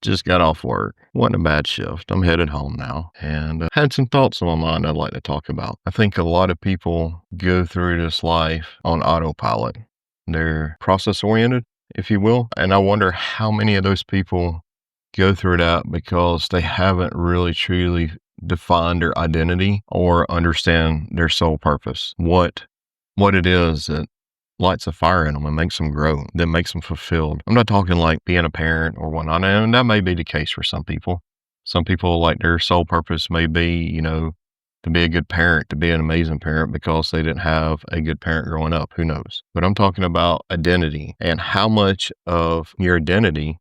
Just got off work. Wasn't a bad shift. I'm headed home now and had some thoughts on my mind I'd like to talk about. I think a lot of people go through this life on autopilot. They're process oriented, if you will. And I wonder how many of those people go through that because they haven't really truly defined their identity or understand their sole purpose. What it is that lights a fire in them and makes them grow, that makes them fulfilled. I'm not talking like being a parent or whatnot, and that may be the case for some people. Some people, like, their sole purpose may be, to be a good parent, to be an amazing parent because they didn't have a good parent growing up. Who knows? But I'm talking about identity and how much of your identity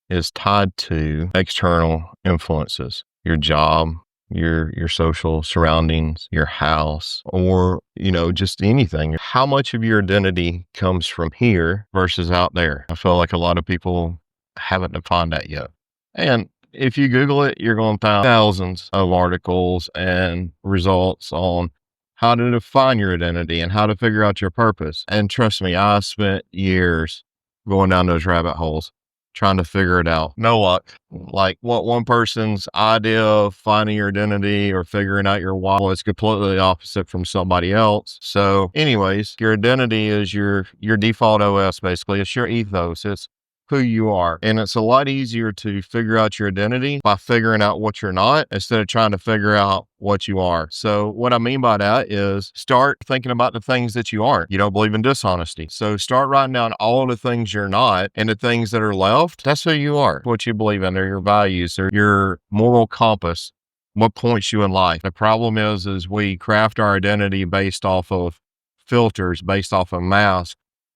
is tied to external influences, your job, your social surroundings, your house, or, just anything. How much of your identity comes from here versus out there? I feel like a lot of people haven't defined that yet. And if you Google it, you're going to find thousands of articles and results on how to define your identity and how to figure out your purpose. And trust me, I spent years going down those rabbit holes trying to figure it out. No luck. Like, what one person's idea of finding your identity or figuring out your why was completely opposite from somebody else. So anyways, your identity is your default OS, basically. It's your ethos. It's who you are. And it's a lot easier to figure out your identity by figuring out what you're not instead of trying to figure out what you are. So what I mean by that is start thinking about the things that you aren't. You don't believe in dishonesty. So start writing down all the things you're not, and the things that are left, that's who you are. What you believe in, or your values, or your moral compass, what points you in life. The problem is we craft our identity based off of filters, based off of masks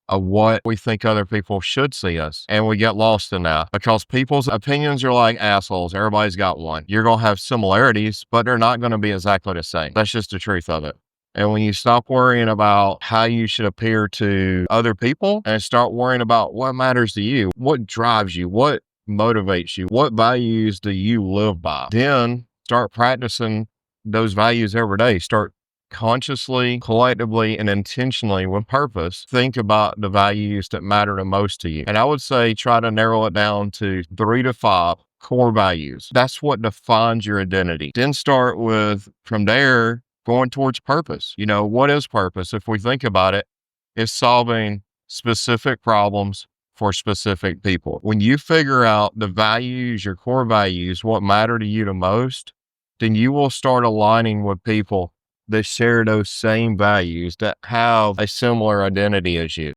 of what we think other people should see us. And we get lost in that because people's opinions are like assholes. Everybody's got one. You're going to have similarities, but they're not going to be exactly the same. That's just the truth of it. And when you stop worrying about how you should appear to other people and start worrying about what matters to you, what drives you, what motivates you, what values do you live by, then start practicing those values every day. Start consciously, collectively, and intentionally with purpose, think about the values that matter the most to you. And I would say try to narrow it down to 3 to 5 core values. That's what defines your identity. Then start with, from there, going towards purpose. What is purpose? If we think about it, it's solving specific problems for specific people. When you figure out the values, your core values, what matter to you the most, then you will start aligning with people that share those same values, that have a similar identity as you.